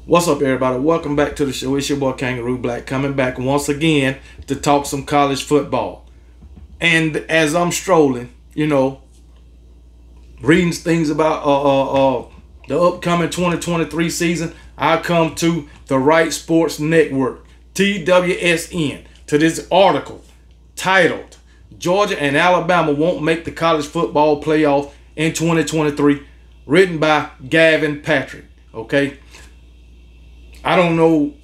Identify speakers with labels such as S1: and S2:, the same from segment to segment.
S1: What's up, everybody? Welcome back to the show. It's your boy Kangaroo Black, coming back once again to talk some college football. And as I'm strolling, reading things about the upcoming 2023 season, I come to the Right Sports Network, TWSN, to this article titled "Georgia and Alabama Won't Make the College Football Playoff in 2023," written by Gavin Patrick. Okay, I don't know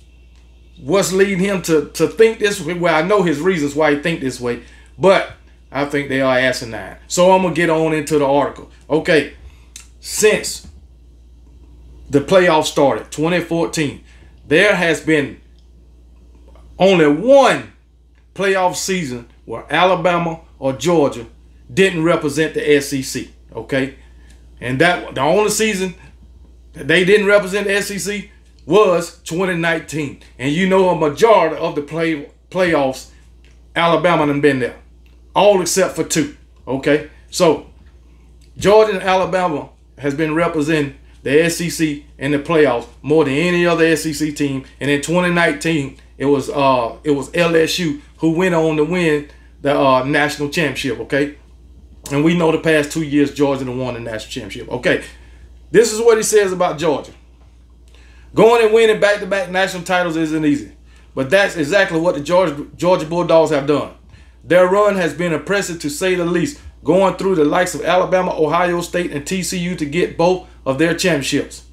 S1: what's leading him to think this way. Well, I know his reasons why he think this way, but I think they are asinine. So I'm going to get on into the article. Okay, since the playoffs started, 2014, there has been only one playoff season where Alabama or Georgia didn't represent the SEC. Okay, and that the only season that they didn't represent the SEC was 2019. And a majority of the playoffs, Alabama done been there. All except for two. Okay? So, Georgia and Alabama has been representing the SEC in the playoffs more than any other SEC team. And in 2019, it was LSU who went on to win the national championship. Okay? And we know the past 2 years, Georgia done won the national championship. Okay? This is what he says about Georgia. Going and winning back-to-back national titles isn't easy, but that's exactly what the Georgia Bulldogs have done. Their run has been impressive, to say the least, going through the likes of Alabama, Ohio State, and TCU to get both of their championships.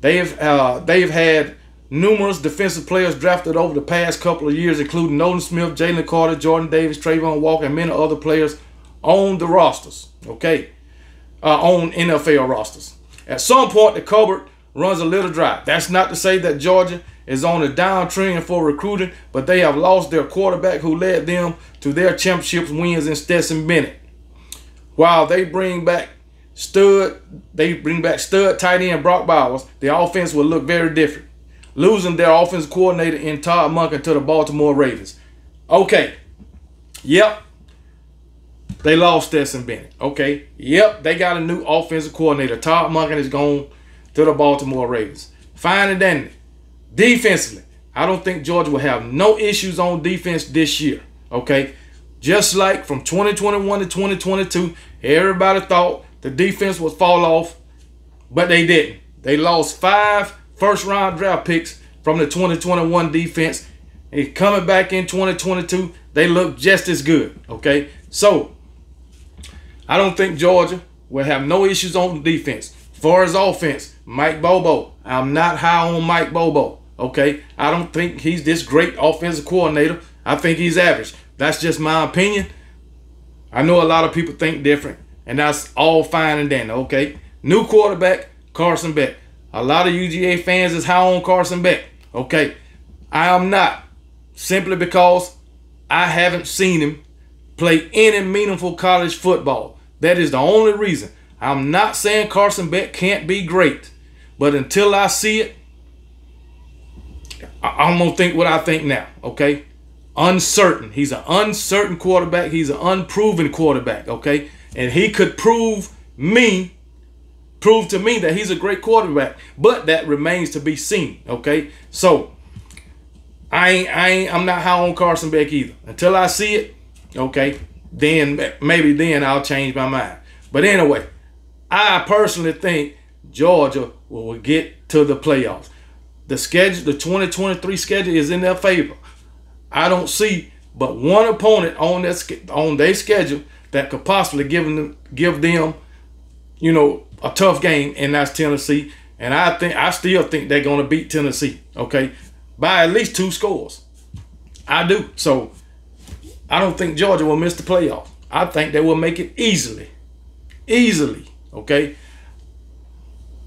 S1: They've had numerous defensive players drafted over the past couple of years, including Nolan Smith, Jalen Carter, Jordan Davis, Trayvon Walker, and many other players on the rosters. Okay, on NFL rosters. At some point, the cupboard runs a little dry. That's not to say that Georgia is on a downtrend for recruiting, but they have lost their quarterback who led them to their championship wins in Stetson Bennett. While they bring back stud tight end Brock Bowers, the offense will look very different, losing their offensive coordinator in Todd Monken to the Baltimore Ravens. Okay, yep, they lost Stetson Bennett. Okay, yep, they got a new offensive coordinator. Todd Monken is gone to the Baltimore Ravens. Fine and dandy. Defensively, I don't think Georgia will have no issues on defense this year. Okay? Just like from 2021 to 2022, everybody thought the defense would fall off, but they didn't. They lost 5 first-round draft picks from the 2021 defense. And coming back in 2022, they look just as good. Okay? So, I don't think Georgia will have no issues on defense. As far as offense, Mike Bobo, I'm not high on Mike Bobo. Okay, I don't think he's this great offensive coordinator. I think he's average. That's just my opinion. I know a lot of people think different, and that's all fine and dandy. Okay, new quarterback, Carson Beck. A lot of UGA fans is high on Carson Beck. Okay, I am not, simply because I haven't seen him play any meaningful college football. That is the only reason. I'm not saying Carson Beck can't be great, but until I see it, I'm going to think what I think now, okay? Uncertain. He's an uncertain quarterback. He's an unproven quarterback, okay? And he could prove to me that he's a great quarterback, but that remains to be seen, okay? So, I'm not high on Carson Beck either. Until I see it, okay, maybe then I'll change my mind. But anyway, I personally think Georgia will get to the playoffs. The schedule, the 2023 schedule is in their favor. I don't see but one opponent on their schedule that could possibly give them, a tough game, and that's Tennessee. And I still think they're going to beat Tennessee, okay, by at least 2 scores. I do. So I don't think Georgia will miss the playoffs. I think they will make it easily. Okay,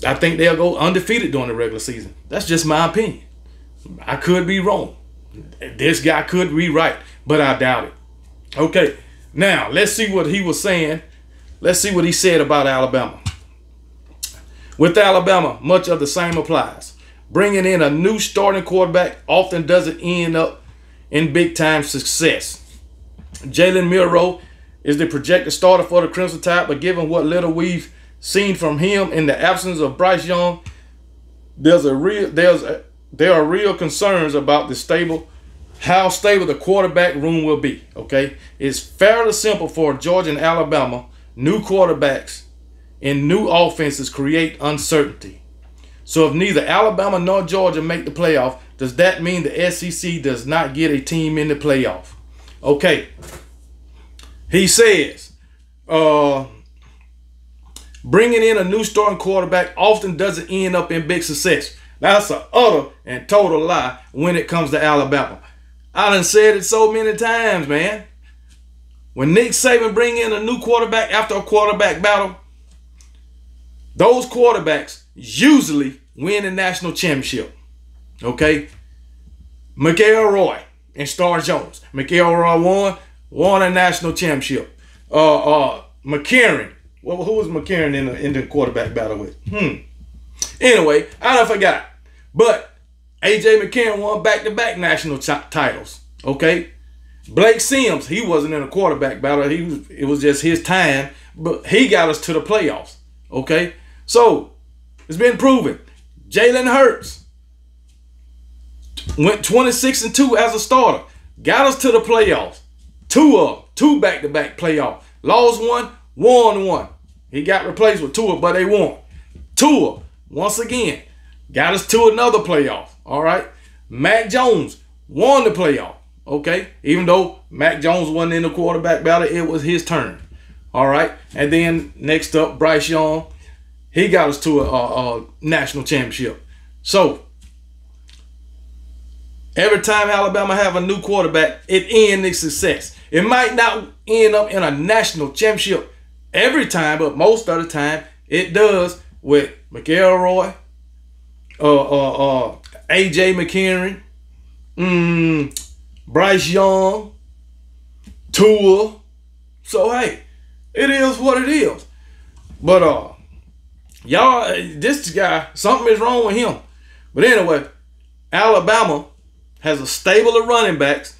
S1: I think they'll go undefeated during the regular season. That's just my opinion. I could be wrong. This guy could be right, but I doubt it. Okay, now let's see what he was saying. Let's see what he said about Alabama. With Alabama, much of the same applies. Bringing in a new starting quarterback often doesn't end up in big-time success. Jalen Milroe is the projected starter for the Crimson Tide, but given what little we've seen from him in the absence of Bryce Young, there are real concerns about how stable the quarterback room will be. Okay, it's fairly simple for Georgia and Alabama. New quarterbacks and new offenses create uncertainty. So if neither Alabama nor Georgia make the playoff, does that mean the SEC does not get a team in the playoff? Okay. He says, bringing in a new starting quarterback often doesn't end up in big success. That's an utter and total lie when it comes to Alabama. I done said it so many times, man. When Nick Saban bring in a new quarterback after a quarterback battle, those quarterbacks usually win a national championship. Okay? McElroy and Star Jones. McElroy won a national championship. McCarron. Well, who was McCarron in the quarterback battle with? Anyway, I done forgot. But A.J. McCarron won back-to-back national titles. Okay? Blake Sims, he wasn't in a quarterback battle. It was just his time. But he got us to the playoffs. Okay? So, it's been proven. Jalen Hurts went 26-2 as a starter. Got us to the playoffs. Two back-to-back playoffs. Lost one, won one. He got replaced with Tua, but they won. Tua, once again, got us to another playoff. All right. Mac Jones won the playoff. Okay. Even though Mac Jones wasn't in the quarterback battle, it was his turn. All right. And then next up, Bryce Young. He got us to a national championship. So, every time Alabama have a new quarterback, it ends its success. It might not end up in a national championship every time, but most of the time it does with McElroy, A.J. McCarron, Bryce Young, Tua. So, hey, it is what it is. But, y'all, this guy, something is wrong with him. But anyway, Alabama has a stable of running backs.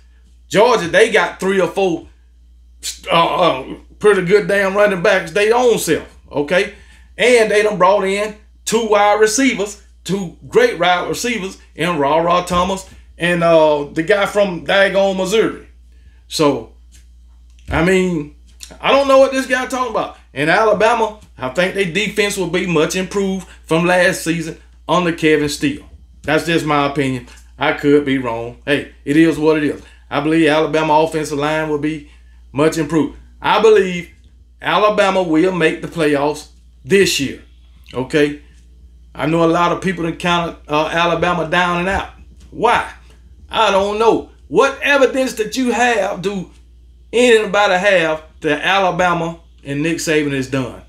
S1: Georgia, they got 3 or 4 pretty good damn running backs they own self. Okay? And they done brought in 2 wide receivers, 2 great wide receivers in Ra Thomas and the guy from daggone Missouri. So, I mean, I don't know what this guy talking about. In Alabama, I think their defense will be much improved from last season under Kevin Steele. That's just my opinion. I could be wrong. Hey, it is what it is. I believe Alabama offensive line will be much improved. I believe Alabama will make the playoffs this year. Okay? I know a lot of people that counted Alabama down and out. Why? I don't know. What evidence that you have do anybody have that Alabama and Nick Saban is done?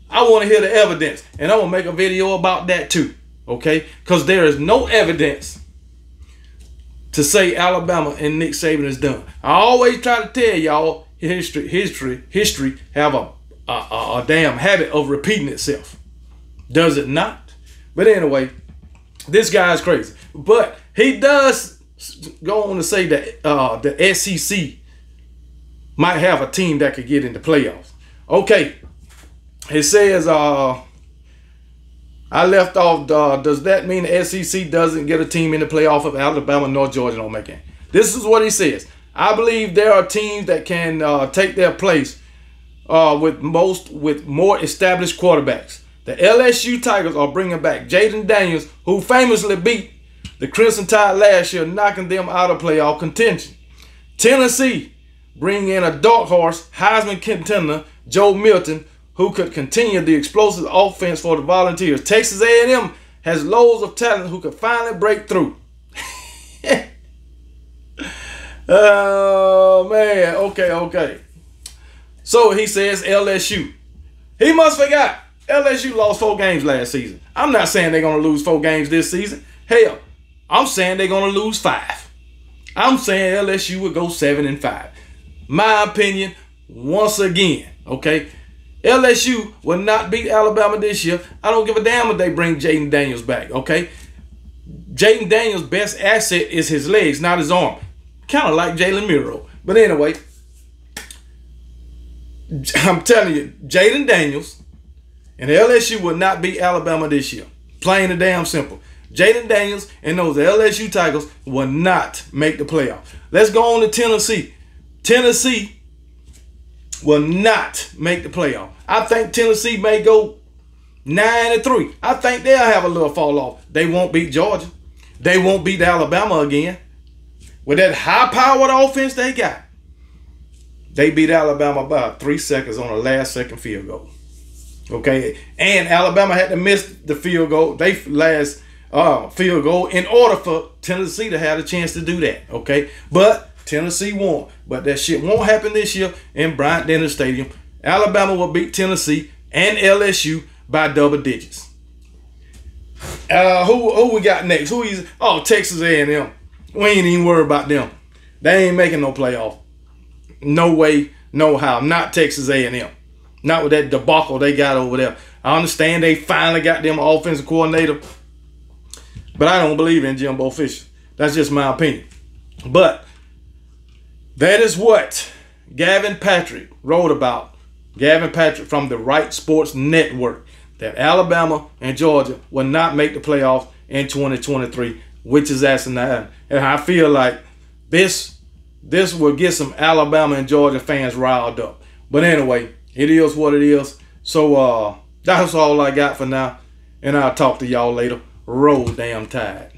S1: I want to hear the evidence. And I'm going to make a video about that too. Okay? Because there is no evidence to say Alabama and Nick Saban is done. I always try to tell y'all history have a damn habit of repeating itself. Does it not? But anyway, this guy is crazy. But he does go on to say that the SEC might have a team that could get into playoffs. Okay. It says, I left off, does that mean the SEC doesn't get a team in the playoff if Alabama nor Georgia don't make it? This is what he says. I believe there are teams that can take their place with more established quarterbacks. The LSU Tigers are bringing back Jaden Daniels, who famously beat the Crimson Tide last year, knocking them out of playoff contention. Tennessee bringing in a dark horse, Heisman contender, Joe Milton, who could continue the explosive offense for the Volunteers. Texas A&M has loads of talent who could finally break through. Oh, man. Okay. So he says LSU. He must forgot. LSU lost 4 games last season. I'm not saying they're going to lose 4 games this season. Hell, I'm saying they're going to lose 5. I'm saying LSU will go 7-5. My opinion, once again, okay? LSU will not beat Alabama this year. I don't give a damn if they bring Jaden Daniels back, okay? Jaden Daniels' best asset is his legs, not his arm. Kind of like Jalen Miro. But anyway, I'm telling you, Jaden Daniels and LSU will not beat Alabama this year. Plain and damn simple. Jaden Daniels and those LSU Tigers will not make the playoffs. Let's go on to Tennessee. Tennessee will not make the playoff. I think Tennessee may go 9-3. I think they'll have a little fall off. They won't beat Georgia. They won't beat Alabama again. With that high-powered offense they got, they beat Alabama by 3 seconds on a last-second field goal. Okay, and Alabama had to miss the field goal. They last field goal in order for Tennessee to have a chance to do that. Okay, but Tennessee won. But that shit won't happen this year in Bryant-Denny Stadium. Alabama will beat Tennessee and LSU by double digits. Who we got next? Texas A&M. We ain't even worried about them. They ain't making no playoff. No way, no how. Not Texas A&M. Not with that debacle they got over there. I understand they finally got them offensive coordinator, but I don't believe in Jimbo Fisher. That's just my opinion. But that is what Gavin Patrick wrote about. Gavin Patrick from the Right Sports Network, that Alabama and Georgia will not make the playoffs in 2023, which is asinine. And I feel like this will get some Alabama and Georgia fans riled up. But anyway, it is what it is. So that's all I got for now. And I'll talk to y'all later. Roll damn Tide.